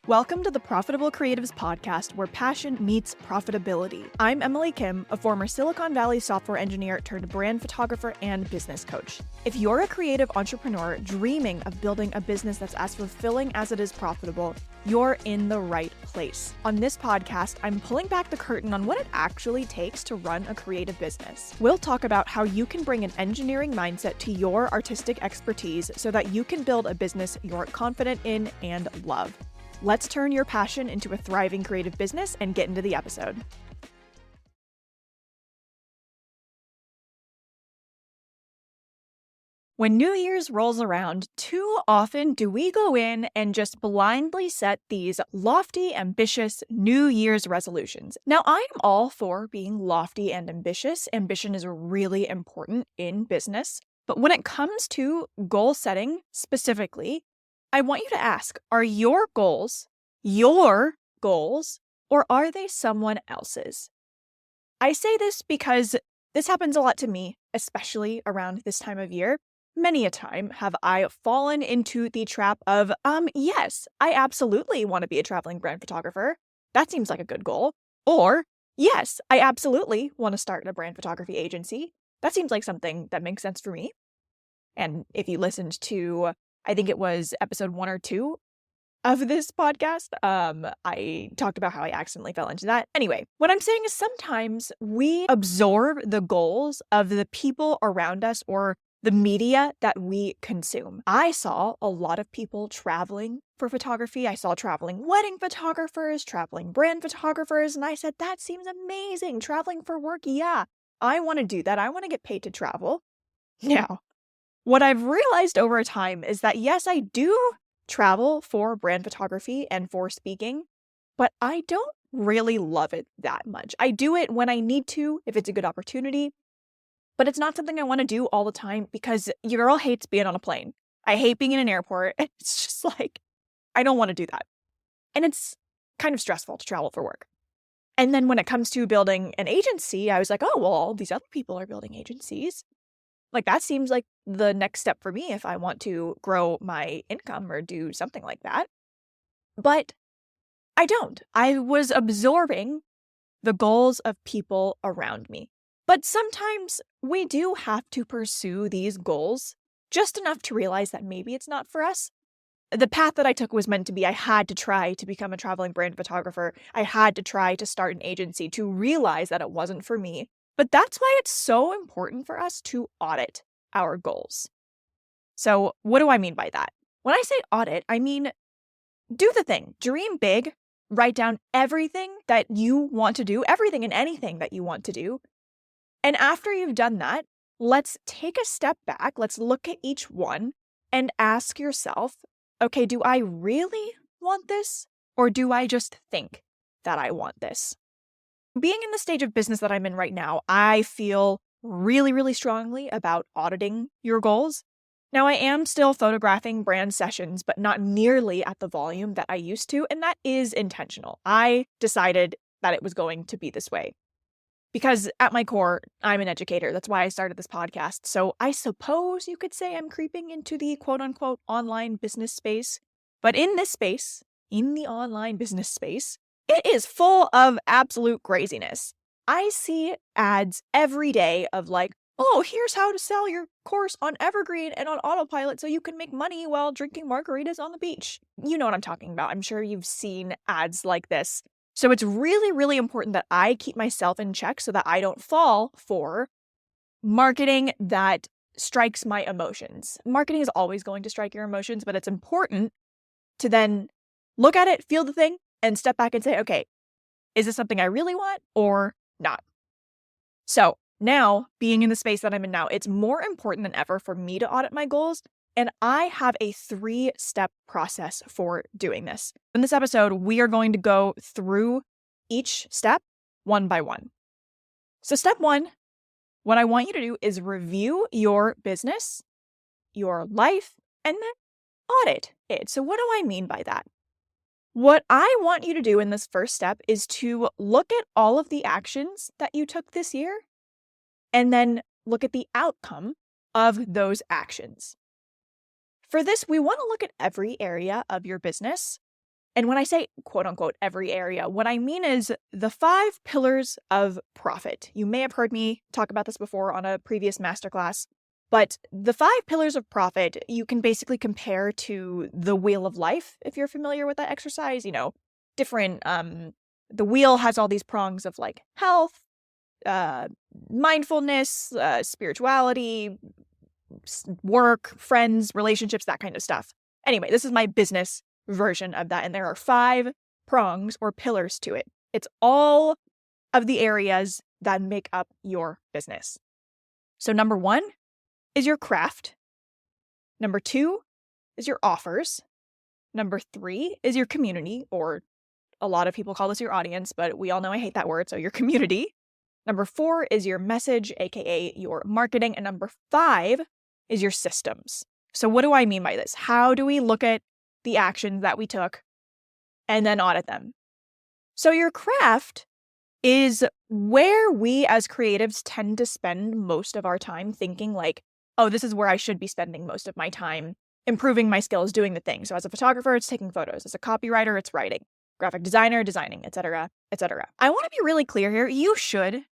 Welcome to the Profitable Creatives Podcast, where passion meets profitability. I'm Emily Kim, a former Silicon Valley software engineer turned brand photographer and business coach. If you're a creative entrepreneur dreaming of building a business that's as fulfilling as it is profitable, you're in the right place. On this podcast, I'm pulling back the curtain on what it actually takes to run a creative business. We'll talk about how you can bring an engineering mindset to your artistic expertise so that you can build a business you're confident in and love. Let's turn your passion into a thriving creative business and get into the episode. When New Year's rolls around, too often do we go in and just blindly set these lofty, ambitious New Year's resolutions. Now, I am all for being lofty and ambitious. Ambition is really important in business. But when it comes to goal setting specifically, I want you to ask, are your goals, or are they someone else's? I say this because this happens a lot to me, especially around this time of year. Many a time have I fallen into the trap of, yes, I absolutely want to be a traveling brand photographer. That seems like a good goal. Or, yes, I absolutely want to start a brand photography agency. That seems like something that makes sense for me. And if you listened to, I think it was episode 1 or 2 of this podcast, I talked about how I accidentally fell into that. Anyway, what I'm saying is sometimes we absorb the goals of the people around us or the media that we consume. I saw a lot of people traveling for photography. I saw traveling wedding photographers, traveling brand photographers, and I said, that seems amazing. Traveling for work, yeah, I want to do that. I want to get paid to travel. Now, what I've realized over time is that, yes, I do travel for brand photography and for speaking, but I don't really love it that much. I do it when I need to, if it's a good opportunity, but it's not something I want to do all the time because your girl hates being on a plane. I hate being in an airport. It's just like, I don't want to do that. And it's kind of stressful to travel for work. And then when it comes to building an agency, I was like, oh, well, all these other people are building agencies. Like, that seems like the next step for me if I want to grow my income or do something like that. But I don't. I was absorbing the goals of people around me. But sometimes we do have to pursue these goals just enough to realize that maybe it's not for us. The path that I took was meant to be, I had to try to become a traveling brand photographer. I had to try to start an agency to realize that it wasn't for me. But that's why it's so important for us to audit our goals. So what do I mean by that? When I say audit, I mean do the thing. Dream big. Write down everything that you want to do, everything and anything that you want to do. And after you've done that, let's take a step back. Let's look at each one and ask yourself, okay, do I really want this? Or do I just think that I want this? Being in the stage of business that I'm in right now, I feel really, really strongly about auditing your goals. Now, I am still photographing brand sessions, but not nearly at the volume that I used to, and that is intentional. I decided that it was going to be this way. Because at my core, I'm an educator. That's why I started this podcast. So I suppose you could say I'm creeping into the quote-unquote online business space. But in this space, in the online business space, it is full of absolute craziness. I see ads every day of like, oh, here's how to sell your course on Evergreen and on Autopilot so you can make money while drinking margaritas on the beach. You know what I'm talking about. I'm sure you've seen ads like this. So it's really, really important that I keep myself in check so that I don't fall for marketing that strikes my emotions. Marketing is always going to strike your emotions, but it's important to then look at it, feel the thing, and step back and say, okay, is this something I really want or not? So now, being in the space that I'm in now, it's more important than ever for me to audit my goals. And I have a 3-step process for doing this. In this episode, we are going to go through each step one by one. So step 1, what I want you to do is review your business, your life, and then audit it. So what do I mean by that? What I want you to do in this first step is to look at all of the actions that you took this year and then look at the outcome of those actions. For this, we want to look at every area of your business And when I say quote unquote every area, what I mean is the 5 pillars of profit. You may have heard me talk about this before on a previous masterclass, but the 5 pillars of profit you can basically compare to the wheel of life, if you're familiar with that exercise. Different, the wheel has all these prongs of like health, mindfulness, spirituality, work, friends, relationships, that kind of stuff. Anyway, this is my business version of that, and there are 5 prongs or pillars to it. It's all of the areas that make up your business. So number 1 is your craft. Number 2 is your offers. Number 3 is your community, or a lot of people call this your audience, but we all know I hate that word, so your community. Number 4 is your message, aka your marketing. And number 5 is your systems. So what do I mean by this? How do we look at the actions that we took and then audit them? So your craft is where we as creatives tend to spend most of our time thinking like, oh, this is where I should be spending most of my time improving my skills, doing the thing. So as a photographer, it's taking photos. As a copywriter, it's writing. Graphic designer, designing, etc., etc. I want to be really clear here. You should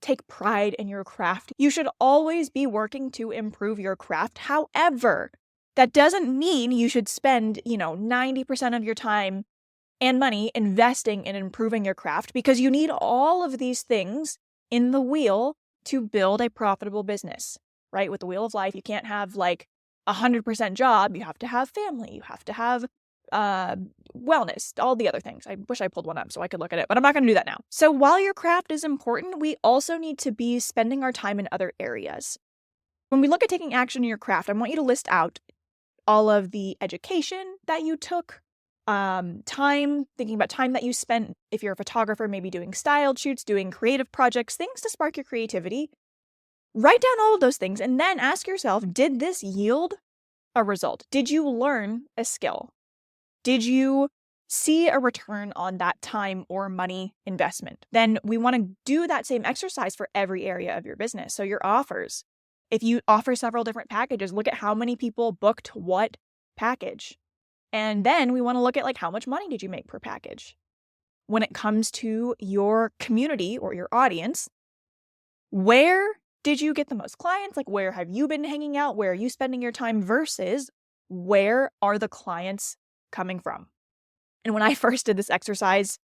take pride in your craft. You should always be working to improve your craft. However, that doesn't mean you should spend, 90% of your time and money investing in improving your craft, because you need all of these things in the wheel to build a profitable business, right? With the wheel of life, you can't have like 100% job. You have to have family. You have to have wellness, all the other things. I wish I pulled one up so I could look at it, but I'm not going to do that now. So while your craft is important, we also need to be spending our time in other areas. When we look at taking action in your craft, I want you to list out all of the education that you took, thinking about time that you spent, if you're a photographer, maybe doing style shoots, doing creative projects, things to spark your creativity. Write down all of those things and then ask yourself, did this yield a result? Did you learn a skill? Did you see a return on that time or money investment? Then we want to do that same exercise for every area of your business. So your offers, if you offer several different packages, look at how many people booked what package. And then we want to look at like how much money did you make per package? When it comes to your community or your audience, where did you get the most clients? Like where have you been hanging out? Where are you spending your time versus where are the clients coming from? And when I first did this exercise,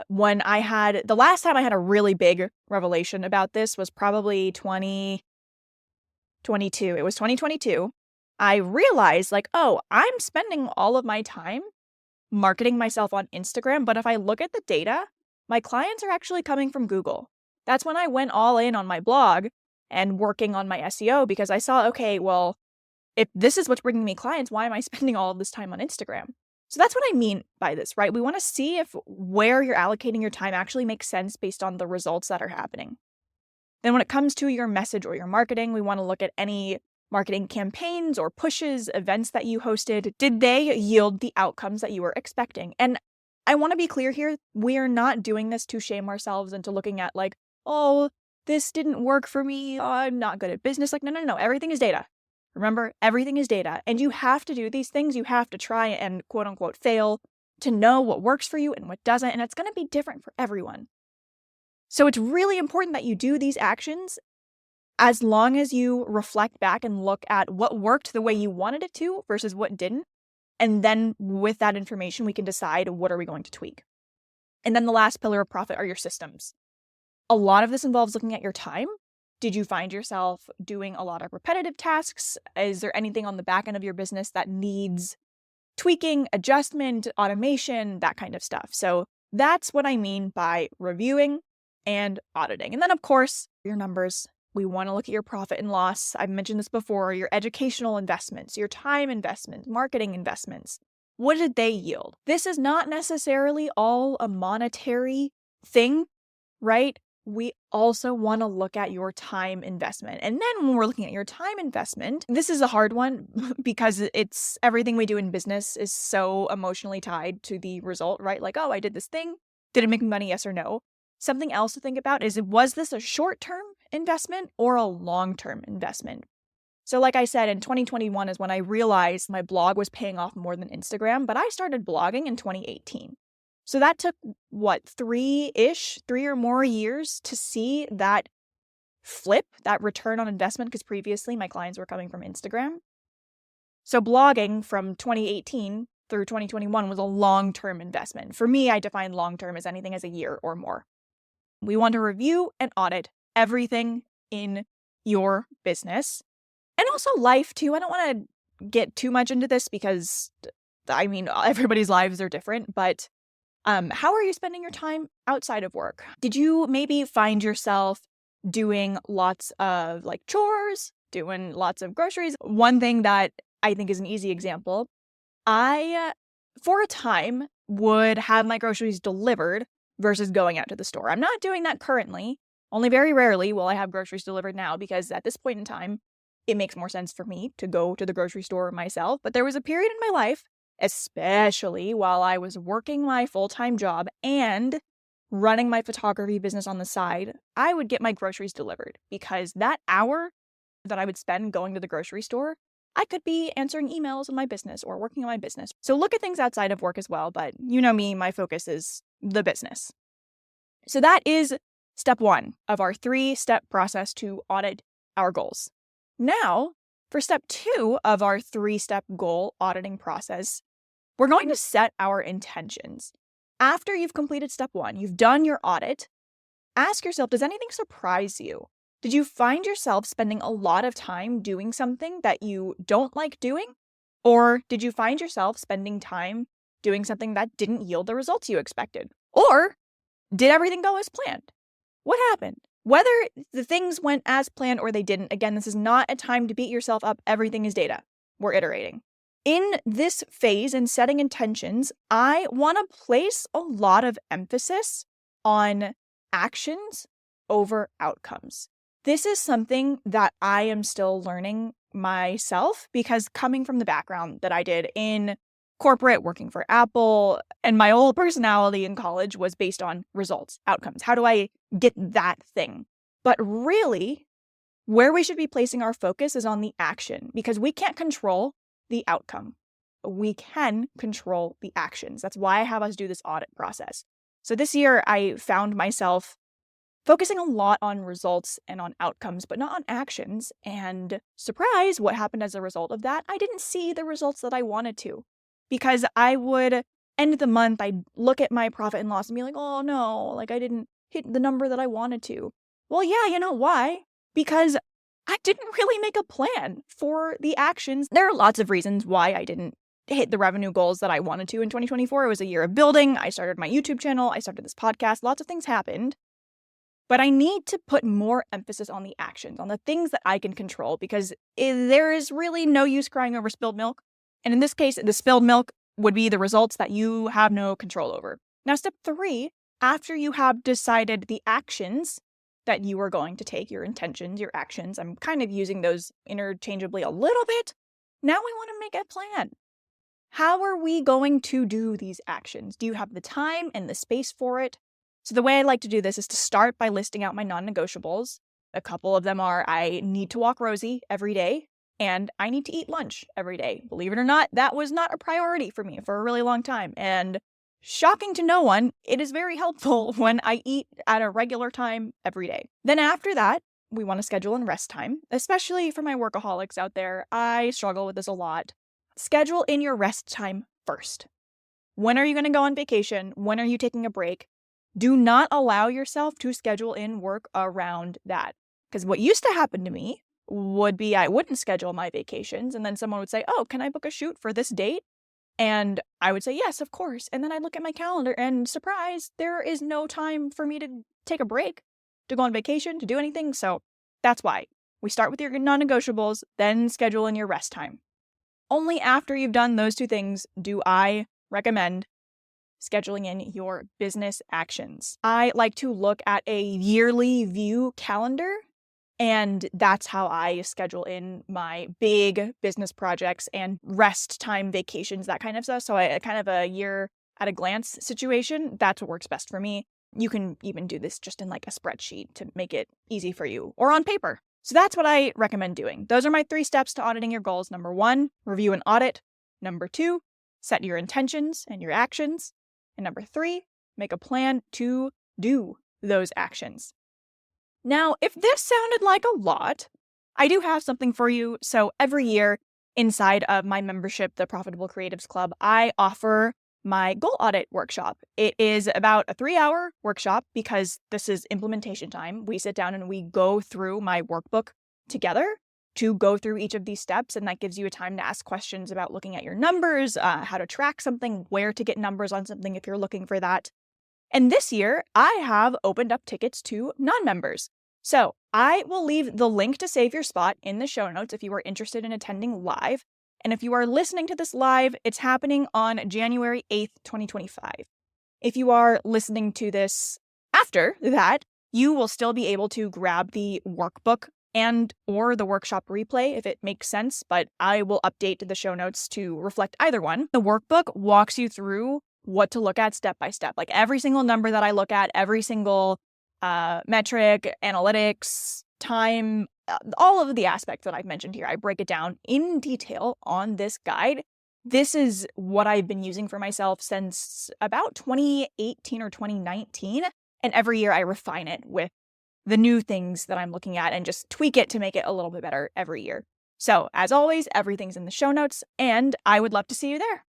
when I had, the last time I had a really big revelation about this was probably 2022. It was 2022. I realized like, oh, I'm spending all of my time marketing myself on Instagram. But if I look at the data, my clients are actually coming from Google. That's when I went all in on my blog and working on my SEO, because I saw, okay, well, if this is what's bringing me clients, why am I spending all of this time on Instagram? So that's what I mean by this, right? We want to see if where you're allocating your time actually makes sense based on the results that are happening. Then when it comes to your message or your marketing, we want to look at any marketing campaigns or pushes, events that you hosted. Did they yield the outcomes that you were expecting? And I want to be clear here, we are not doing this to shame ourselves into looking at like, oh, this didn't work for me, oh, I'm not good at business. Like, no, everything is data. Remember, everything is data, and you have to do these things. You have to try and quote unquote fail to know what works for you and what doesn't, and it's going to be different for everyone. So it's really important that you do these actions as long as you reflect back and look at what worked the way you wanted it to versus what didn't. And then with that information, we can decide what are we going to tweak. And then the last pillar of profit are your systems. A lot of this involves looking at your time. Did you find yourself doing a lot of repetitive tasks? Is there anything on the back end of your business that needs tweaking, adjustment, automation, that kind of stuff? So that's what I mean by reviewing and auditing. And then, of course, your numbers. We want to look at your profit and loss. I've mentioned this before, your educational investments, your time investments, marketing investments. What did they yield? This is not necessarily all a monetary thing, right? We also want to look at your time investment. And then when we're looking at your time investment, this is a hard one because it's everything we do in business is so emotionally tied to the result, right? Like, oh, I did this thing. Did it make me money? Yes or no? Something else to think about is, was this a short-term investment or a long-term investment? So like I said, in 2021 is when I realized my blog was paying off more than Instagram, but I started blogging in 2018. So that took, what, 3 or more years to see that flip, that return on investment, because previously my clients were coming from Instagram. So blogging from 2018 through 2021 was a long-term investment. For me, I define long-term as anything as a year or more. We want to review and audit everything in your business and also life too. I don't want to get too much into this because, I mean, everybody's lives are different, but how are you spending your time outside of work? Did you maybe find yourself doing lots of like chores, doing lots of groceries? One thing that I think is an easy example, I, for a time, would have my groceries delivered versus going out to the store. I'm not doing that currently. Only very rarely will I have groceries delivered now because at this point in time, it makes more sense for me to go to the grocery store myself. But there was a period in my life, especially while I was working my full-time job and running my photography business on the side, I would get my groceries delivered because that hour that I would spend going to the grocery store, I could be answering emails in my business or working on my business. So look at things outside of work as well, but you know me, my focus is the business. So that is step 1 of our 3-step process to audit our goals. Now, for step 2 of our 3-step goal auditing process, we're going to set our intentions. After you've completed step 1, you've done your audit, ask yourself, does anything surprise you? Did you find yourself spending a lot of time doing something that you don't like doing? Or did you find yourself spending time doing something that didn't yield the results you expected? Or did everything go as planned? What happened? Whether the things went as planned or they didn't, again, this is not a time to beat yourself up. Everything is data. We're iterating. In this phase, in setting intentions, I want to place a lot of emphasis on actions over outcomes. This is something that I am still learning myself because coming from the background that I did in corporate, working for Apple, and my whole personality in college was based on results, outcomes. How do I get that thing? But really, where we should be placing our focus is on the action because we can't control the outcome. We can control the actions. That's why I have us do this audit process. So this year, I found myself focusing a lot on results and on outcomes, but not on actions. And surprise, what happened as a result of that? I didn't see the results that I wanted to. Because I would end the month, I'd look at my profit and loss and be like, oh no, like I didn't hit the number that I wanted to. Well, yeah, you know why? Because I didn't really make a plan for the actions. There are lots of reasons why I didn't hit the revenue goals that I wanted to in 2024. It was a year of building. I started my YouTube channel. I started this podcast. Lots of things happened. But I need to put more emphasis on the actions, on the things that I can control, because there is really no use crying over spilled milk. And in this case, the spilled milk would be the results that you have no control over. Now, step 3, after you have decided the actions that you are going to take, your intentions, your actions, I'm kind of using those interchangeably a little bit. Now we want to make a plan. How are we going to do these actions? Do you have the time and the space for it? So the way I like to do this is to start by listing out my non-negotiables. A couple of them are I need to walk Rosie every day. And I need to eat lunch every day. Believe it or not, that was not a priority for me for a really long time. And shocking to no one, it is very helpful when I eat at a regular time every day. Then after that, we want to schedule in rest time, especially for my workaholics out there. I struggle with this a lot. Schedule in your rest time first. When are you going to go on vacation? When are you taking a break? Do not allow yourself to schedule in work around that. Because what used to happen to me would be I wouldn't schedule my vacations and then someone would say, oh, can I book a shoot for this date? And I would say, yes, of course. And then I'd look at my calendar and surprise, there is no time for me to take a break, to go on vacation, to do anything. So that's why we start with your non-negotiables, then schedule in your rest time. Only after you've done those 2 things do I recommend scheduling in your business actions. I like to look at a yearly view calendar. And that's how I schedule in my big business projects and rest time, vacations, that kind of stuff. So I kind of a year at a glance situation. That's what works best for me. You can even do this just in like a spreadsheet to make it easy for you or on paper. So that's what I recommend doing. Those are my 3 steps to auditing your goals. Number 1, review and audit. Number 2, set your intentions and your actions. And number 3, make a plan to do those actions. Now, if this sounded like a lot, I do have something for you. So every year inside of my membership, the Profitable Creatives Club, I offer my Goal Audit Workshop. It is about a 3-hour workshop because this is implementation time. We sit down and we go through my workbook together to go through each of these steps, and that gives you a time to ask questions about looking at your numbers, how to track something, where to get numbers on something if you're looking for that. And this year, I have opened up tickets to non-members. So I will leave the link to save your spot in the show notes if you are interested in attending live. And if you are listening to this live, it's happening on January 8th, 2025. If you are listening to this after that, you will still be able to grab the workbook and or the workshop replay if it makes sense, but I will update the show notes to reflect either one. The workbook walks you through what to look at step by step. Like every single number that I look at, every single metric, analytics, time, all of the aspects that I've mentioned here, I break it down in detail on this guide. This is what I've been using for myself since about 2018 or 2019. And every year I refine it with the new things that I'm looking at and just tweak it to make it a little bit better every year. So as always, everything's in the show notes, and I would love to see you there.